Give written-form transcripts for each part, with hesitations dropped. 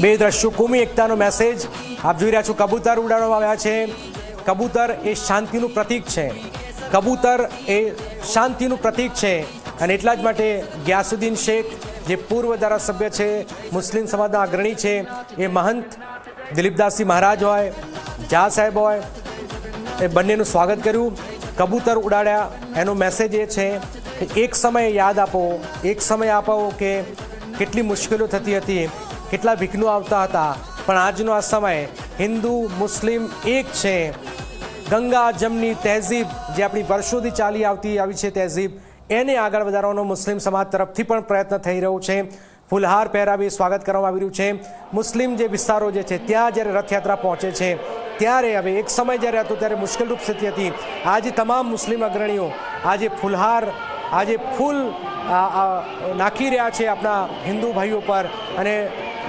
બે દ્રશ્યો કોમી એકતાનો મેસેજ આપ જોઈ રહ્યા છો। કબૂતર ઉડાડવામાં આવ્યા છે। કબૂતર એ શાંતિનું પ્રતીક છે। કબૂતર એ શાંતિનું પ્રતીક છે અને એટલા જ માટે ગિયાસુદ્દીન શેખ જે પૂર્વ ધારાસભ્ય છે, મુસ્લિમ સમાજના અગ્રણી છે, એ મહંત દિલીપદાસજી મહારાજ હોય, ઝા સાહેબ હોય, એ બંનેનું સ્વાગત કર્યું, કબૂતર ઉડાડ્યા। એનો મેસેજ એ છે કે એક સમય યાદ આપો, એક સમય આપો કે કેટલી મુશ્કેલીઓ થતી હતી, કેટલા વિઘ્નો આવતા હતા, પણ આજનો આ સમય હિન્દુ મુસ્લિમ એક છે। ગંગા જમની તહેઝીબ જે આપણી વર્ષોથી ચાલી આવી છે તહેઝીબ, એને આગળ વધારવાનો મુસ્લિમ સમાજ તરફથી પણ પ્રયત્ન થઈ રહ્યો છે। ફુલહાર પહેરાવી સ્વાગત કરવામાં આવી રહ્યું છે। મુસ્લિમ જે વિસ્તારો જે છે ત્યાં જ્યારે રથયાત્રા પહોંચે છે ત્યારે હવે એક સમય જ્યારે હતો ત્યારે મુશ્કેલરૂપ સ્થિતિ હતી। આજે તમામ મુસ્લિમ અગ્રણીઓ આજે ફુલહાર, આજે ફૂલ નાખી રહ્યા છે આપણા હિન્દુ ભાઈઓ પર અને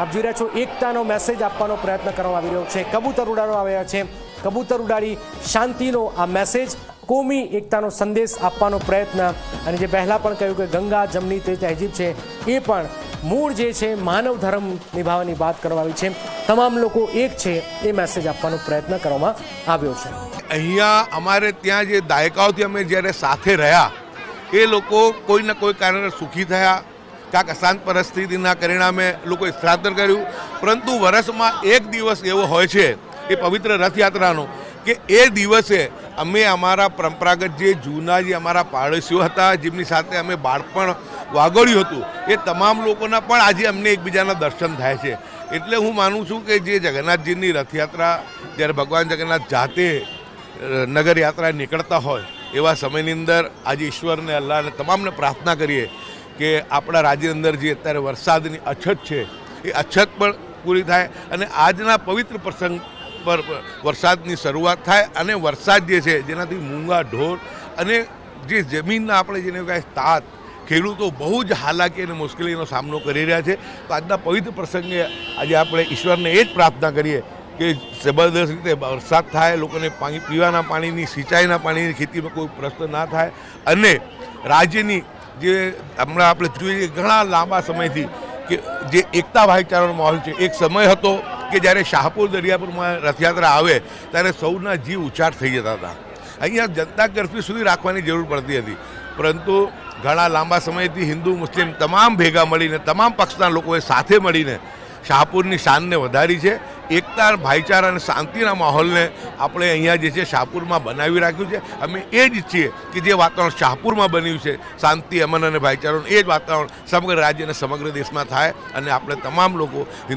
આપ જોઈ રહ્યા છો એકતાનો મેસેજ આપવાનો પ્રયત્ન કરવામાં આવી રહ્યો છે। કબૂતર ઉડાડવામાં આવ્યા છે। કબૂતર ઉડાડી શાંતિનો આ મેસેજ, કોમી એકતાનો સંદેશ આપવાનો પ્રયત્ન, અને જે પહેલાં પણ કહ્યું કે ગંગા જમની તે તહેજીબ છે એ પણ મૂળ જે છે માનવ ધર્મ નિભાવવાની વાત કરવામાં આવી છે। તમામ લોકો એક છે એ મેસેજ આપવાનો પ્રયત્ન કરવામાં આવ્યો છે। અહીંયા અમારે ત્યાં જે દાયકાઓથી અમે જ્યારે સાથે રહ્યા એ લોકો કોઈને કોઈ કારણે સુખી થયા, કાંક અશાંત પરિસ્થિતિના પરિણામે લોકોએ સ્થળાંતર કર્યું, પરંતુ વર્ષમાં એક દિવસ એવો હોય છે એ પવિત્ર રથયાત્રાનો કે એ દિવસે અમે અમારા પરંપરાગત જે જૂના જે અમારા પાડોશીઓ હતા, જેમની સાથે અમે બાળપણ વાગોળ્યું હતું, એ તમામ લોકોના પણ આજે અમને એકબીજાના દર્શન થાય છે। એટલે હું માનું છું કે જે જગન્નાથજીની રથયાત્રા જ્યારે ભગવાન જગન્નાથ જાતે નગર યાત્રા નીકળતા હોય એવા સમયની અંદર આજે ઈશ્વરને, અલ્લાહને તમામને પ્રાર્થના કરીએ કે આપણા રાજ્યની અંદર જે અત્યારે વરસાદની અછત છે એ અછત પણ પૂરી થાય અને આજના પવિત્ર પ્રસંગ પર વરસાદની શરૂઆત થાય અને વરસાદ જે છે જેનાથી મૂંગા ઢોર અને જે જમીનના આપણે જેને કહેવાય તાત, ખેડૂતો બહુ જ હાલાકી અને મુશ્કેલીનો સામનો કરી રહ્યા છે। તો આજના પવિત્ર પ્રસંગે આજે આપણે ઈશ્વરને એ જ પ્રાર્થના કરીએ કે જબરદસ્ત રીતે વરસાદ થાય, લોકોને પાણી, પીવાના પાણીની, સિંચાઈના પાણીની, ખેતીમાં કોઈ પ્રશ્ન ના થાય અને રાજ્યની જે હમણાં આપણે જોઈએ ઘણા લાંબા સમયથી કે જે એકતા ભાઈચારાનો માહોલ છે, એક સમય હતો કે જ્યારે શાહપુર દરિયાપુરમાં રથયાત્રા આવે ત્યારે સૌના જીવ ઉચ્ચાર થઈ જતા હતા। અહીંયા જનતા કર્ફ્યુ સુધી રાખવાની જરૂર પડતી હતી, પરંતુ ઘણા લાંબા સમયથી હિન્દુ મુસ્લિમ તમામ ભેગા મળીને, તમામ પક્ષના લોકોએ સાથે મળીને શાહપુરની શાનને વધારી છે। એકતા, ભાઈચારા અને શાંતિના માહોલને આપણે અહીંયા જે છે શાહપુરમાં બનાવી રાખ્યું છે। અમે એ જ ઈચ્છીએ કે જે વાતાવરણ શાહપુરમાં બન્યું છે, શાંતિ, અમન અને ભાઈચારાનું, એ જ વાતાવરણ સમગ્ર રાજ્ય અને સમગ્ર દેશમાં થાય અને આપણે તમામ લોકો